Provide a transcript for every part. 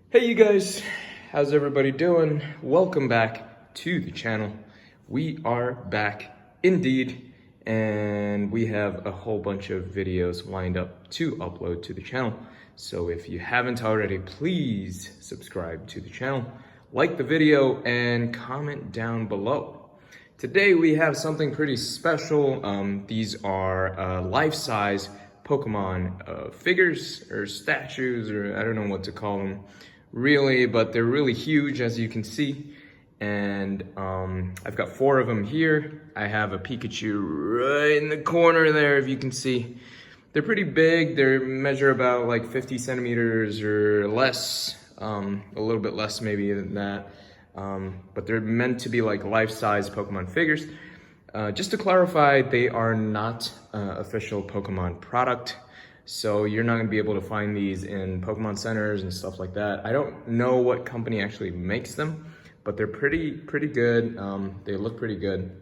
Hey you guys, how's everybody doing? Welcome back to the channel. We are back indeed, and we have a whole bunch of videos lined up to upload to the channel. So if you haven't already, please subscribe to the channel, like the video, and comment down below. Today we have something pretty special. These are life-size Pokemon figures or statues, or I don't know what to call them really, but they're really huge, as you can see. And I've got 4 of them here. I have a Pikachu right in the corner there, if you can see. They're pretty big. They measure about like 50 centimeters or less, a little bit less maybe than that. But they're meant to be like life-size Pokemon figures. Just to clarify, they are not official Pokemon product. So you're not gonna be able to find these in Pokemon centers and stuff like that. I don't know what company actually makes them, but they're pretty good. They look pretty good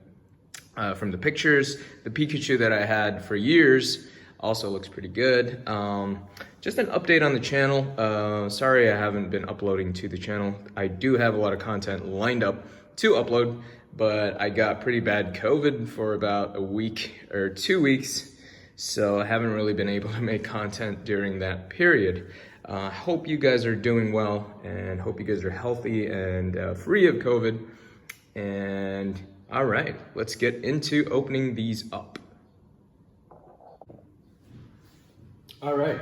from the pictures. The Pikachu that I had for years also looks pretty good. Just an update on the channel. Sorry I haven't been uploading to the channel. I do have a lot of content lined up to upload, but I got pretty bad COVID for about a week or 2 weeks. So I haven't really been able to make content during that period. Hope you guys are doing well, and hope you guys are healthy and free of COVID. And all right, let's get into opening these up. All right,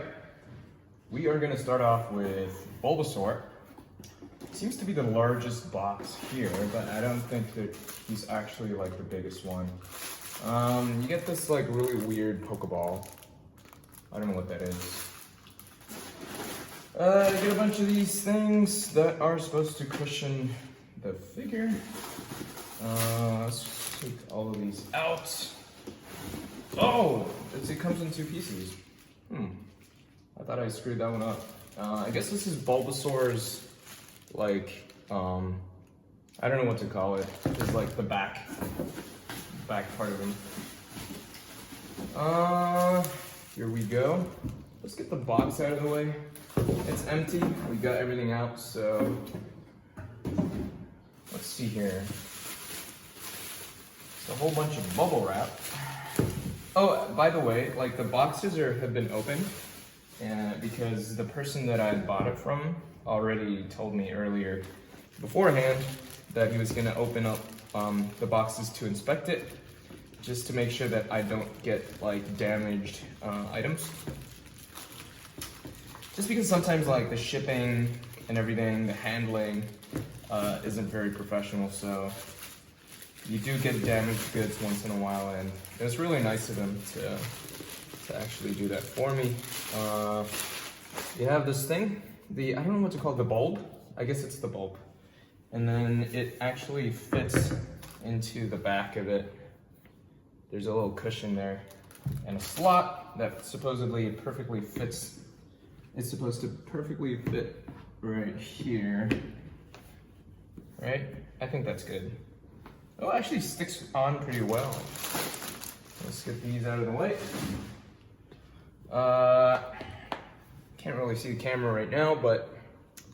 we are gonna start off with Bulbasaur. Seems to be the largest box here, but I don't think that he's actually like the biggest one. You get this like really weird Pokeball. I don't know what that is. You get a bunch of these things that are supposed to cushion the figure. Let's take all of these out. Oh, it comes in 2 pieces. I thought I screwed that one up. I guess this is Bulbasaur's, like, I don't know what to call it. It's like the back part of him. Here we go. Let's get the box out of the way. It's empty. We got everything out, so let's see here. It's a whole bunch of bubble wrap. Oh, by the way, like the boxes have been opened, and because the person that I bought it from already told me earlier beforehand that he was gonna open up the boxes to inspect it, just to make sure that I don't get like damaged items. Just because sometimes like the shipping and everything, the handling isn't very professional, so you do get damaged goods once in a while, and it was really nice of them to actually do that for me. You have this thing, I don't know what to call it, the bulb? I guess it's the bulb. And then it actually fits into the back of it. There's a little cushion there and a slot that supposedly perfectly fits. It's supposed to perfectly fit right here, right? I think that's good. Oh, it actually sticks on pretty well. Let's get these out of the way. Can't really see the camera right now, but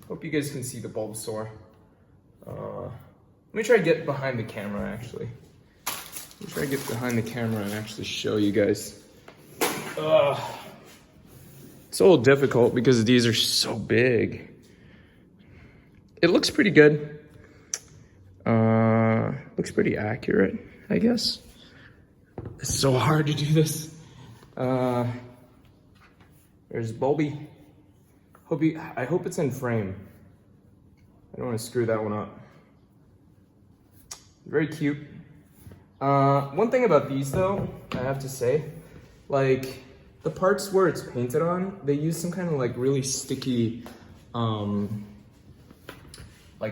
hope you guys can see the Bulbasaur. Let me try to get behind the camera, actually. Let me try to get behind the camera and actually show you guys. It's a little difficult because these are so big. It looks pretty good. Looks pretty accurate, I guess. It's so hard to do this. There's Bulby. I hope it's in frame. I don't want to screw that one up. Very cute. One thing about these though, I have to say, like the parts where it's painted on, they use some kind of like really sticky, like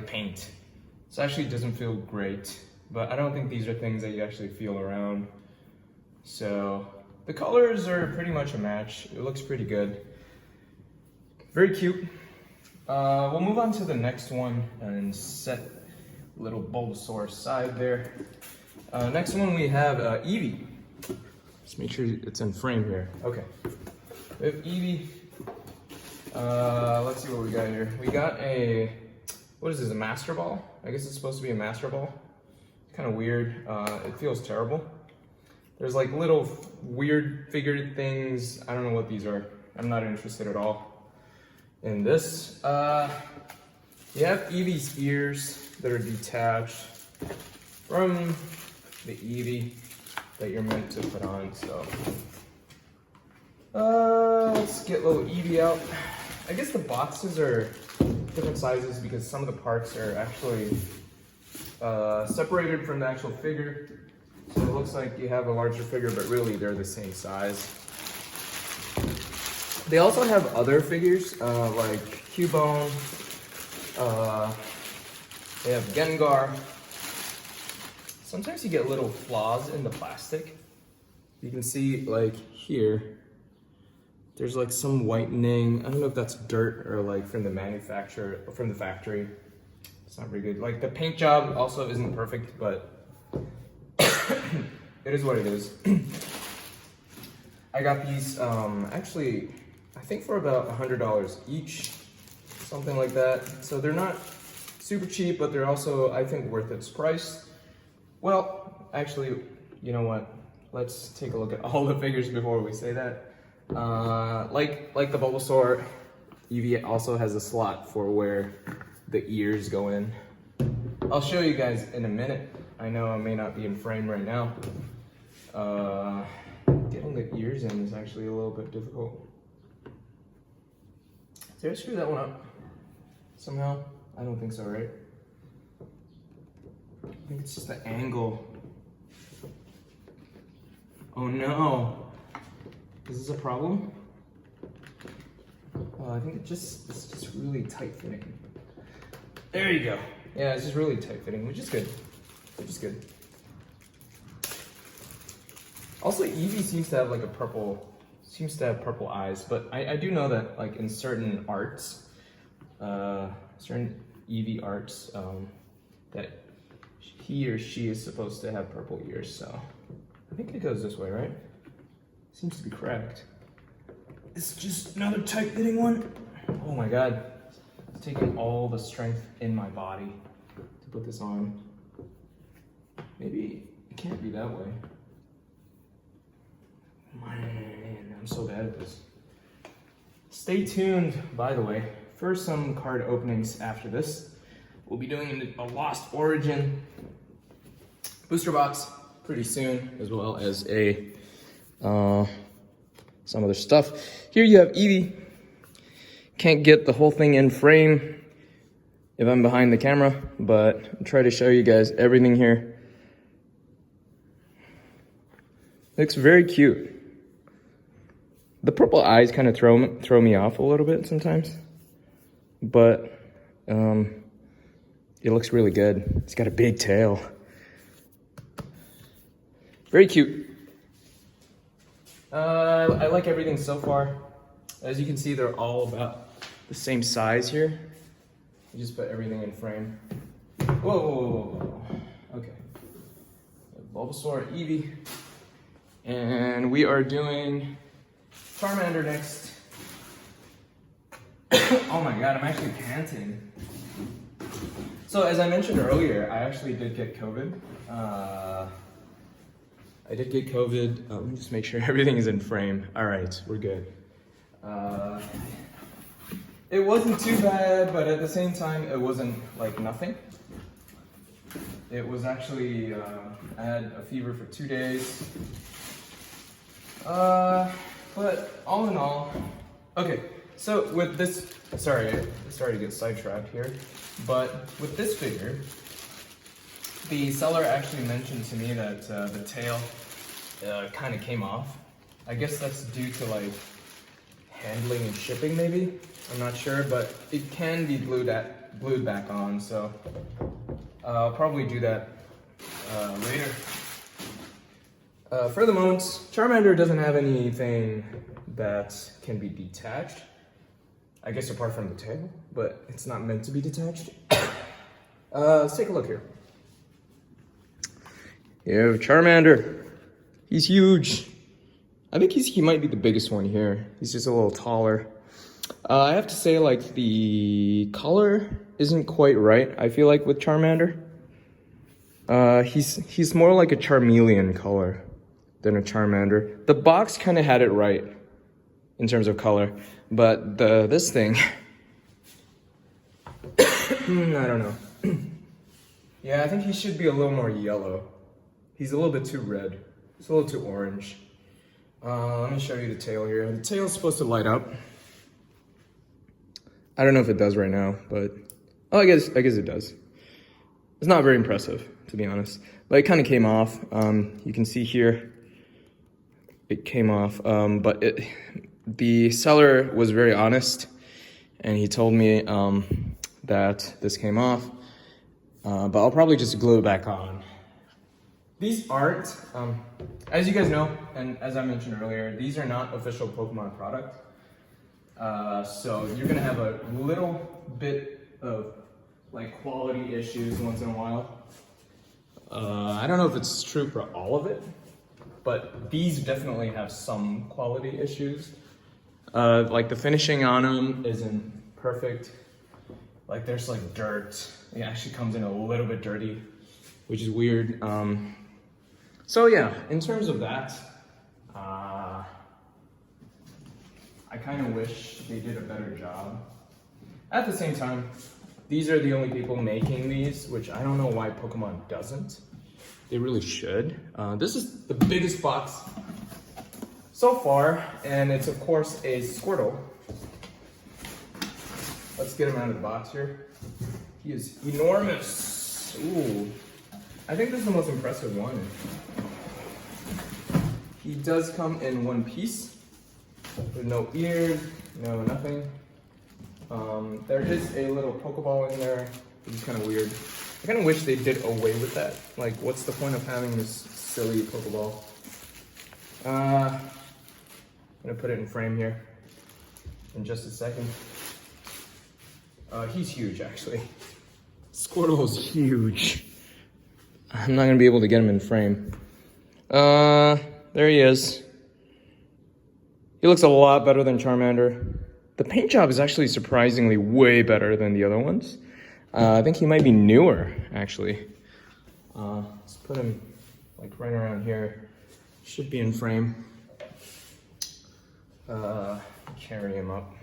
paint. So actually it doesn't feel great, but I don't think these are things that you actually feel around. So the colors are pretty much a match. It looks pretty good. Very cute. We'll move on to the next one and set little Bulbasaur aside there. Next one we have Eevee. Just make sure it's in frame here. Okay. We have Eevee. Let's see what we got here. We got a, what is this, a Master Ball? I guess it's supposed to be a Master Ball. Kind of weird. It feels terrible. There's like little weird figured things. I don't know what these are. I'm not interested at all in this. You have Eevee's ears that are detached from the Eevee that you're meant to put on, so. Let's get little Eevee out. I guess the boxes are different sizes because some of the parts are actually separated from the actual figure. So it looks like you have a larger figure, but really they're the same size. They also have other figures, like Cubone. They have Gengar. Sometimes you get little flaws in the plastic. You can see, like here, there's like some whitening. I don't know if that's dirt or like from the manufacturer or from the factory. It's not very good. Like the paint job also isn't perfect, but it is what it is. I got these actually, I think for about $100 each, something like that. So they're not super cheap, but they're also, I think, worth its price. Well, actually, you know what? Let's take a look at all the figures before we say that. Like the Bulbasaur, Eevee also has a slot for where the ears go in. I'll show you guys in a minute. I know I may not be in frame right now. Getting the ears in is actually a little bit difficult. Did I screw that one up somehow? I don't think so, right? I think it's just the angle. Oh no. Is this a problem? Oh, I think it's just really tight fitting. There you go. Yeah, it's just really tight fitting, which is good. Which is good. Also, Eevee seems to have like a purple, purple eyes, but I do know that like in certain arts, certain Eevee arts, that he or she is supposed to have purple ears, so I think it goes this way, right? Seems to be correct. It's just another tight fitting one. Oh my god. It's taking all the strength in my body to put this on. Maybe it can't be that way. Man, I'm so bad at this. Stay tuned, by the way, for some card openings after this. We'll be doing a Lost Origin booster box pretty soon, as well as a some other stuff. Here you have Eevee. Can't get the whole thing in frame if I'm behind the camera, but I'll try to show you guys everything here. Looks very cute. The purple eyes kind of throw me off a little bit sometimes, but it looks really good. It's got a big tail. Very cute. I like everything so far. As you can see, they're all about the same size here. You just put everything in frame. Whoa, whoa, whoa, whoa. Okay. Bulbasaur, Eevee. And we are doing Charmander next. Oh my god, I'm actually panting. So as I mentioned earlier, I actually did get COVID. Let me just make sure everything is in frame. All right, we're good. It wasn't too bad, but at the same time, it wasn't like nothing. It was actually, I had a fever for 2 days. But all in all, okay, so with this, sorry to get sidetracked here, but with this figure, the seller actually mentioned to me that the tail kind of came off. I guess that's due to like handling and shipping maybe, I'm not sure, but it can be glued back on, so I'll probably do that later. For the moment, Charmander doesn't have anything that can be detached. I guess apart from the tail, but it's not meant to be detached. Let's take a look here. You have Charmander. He's huge. I think he might be the biggest one here. He's just a little taller. I have to say, like, the color isn't quite right, I feel like, with Charmander. He's more like a Charmeleon color than a Charmander. The box kind of had it right in terms of color, but this thing, I don't know. Yeah, I think he should be a little more yellow. He's a little bit too red. It's a little too orange. Let me show you the tail here. The tail's supposed to light up. I don't know if it does right now, but oh, I guess it does. It's not very impressive, to be honest, but it kind of came off. You can see here, it came off, but the seller was very honest, and he told me that this came off, but I'll probably just glue it back on. These aren't, as you guys know, and as I mentioned earlier, these are not official Pokemon product. So you're gonna have a little bit of like quality issues once in a while. I don't know if it's true for all of it, but these definitely have some quality issues. Like the finishing on them isn't perfect. Like there's like dirt. It actually comes in a little bit dirty, which is weird. So yeah, in terms of that, I kind of wish they did a better job. At the same time, these are the only people making these, which I don't know why Pokemon doesn't. They really should. This is the biggest box so far, and it's of course a Squirtle. Let's get him out of the box here. He is enormous. Ooh, I think this is the most impressive one. He does come in one piece, with no ears, no nothing. There is a little Pokeball in there, which is kind of weird. I kind of wish they did away with that. Like, what's the point of having this silly Pokeball? I'm gonna put it in frame here in just a second. He's huge, actually. Squirtle's huge. I'm not gonna be able to get him in frame. There he is. He looks a lot better than Charmander. The paint job is actually surprisingly way better than the other ones. I think he might be newer, actually. Let's put him like right around here. Should be in frame. Carry him up.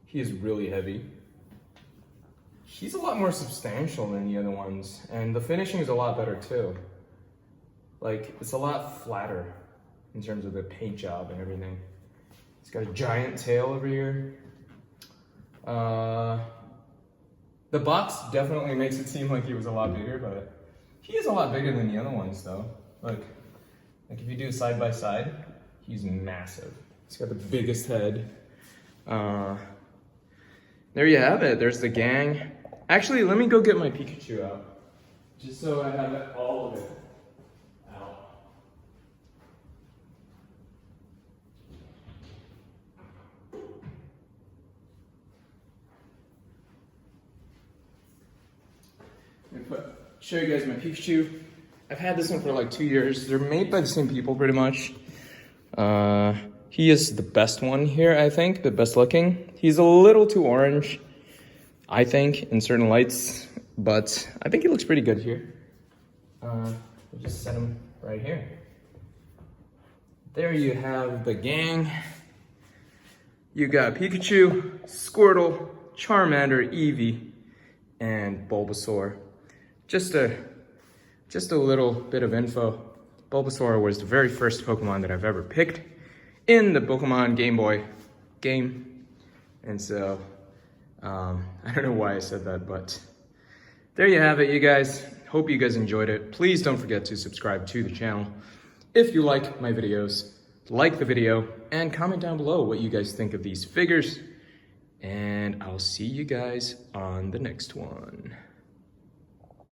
He is really heavy. He's a lot more substantial than the other ones, and the finishing is a lot better too. Like, it's a lot flatter in terms of the paint job and everything. He's got a giant tail over here. The box definitely makes it seem like he was a lot bigger, but he is a lot bigger than the other ones though. Like if you do side by side, he's massive. He's got the biggest head. There you have it, there's the gang. Actually, let me go get my Pikachu out, just so I have all of it out. Let me show you guys my Pikachu. I've had this one for like 2 years. They're made by the same people pretty much. He is the best one here, I think, the best looking. He's a little too orange, I think, in certain lights, but I think he looks pretty good here. We'll just set him right here. There you have the gang. You got Pikachu, Squirtle, Charmander, Eevee, and Bulbasaur. Just a little bit of info. Bulbasaur was the very first Pokemon that I've ever picked in the Pokemon Game Boy game. And so, I don't know why I said that, but there you have it, you guys. Hope you guys enjoyed it. Please don't forget to subscribe to the channel. If you like my videos, like the video, and comment down below what you guys think of these figures. And I'll see you guys on the next one.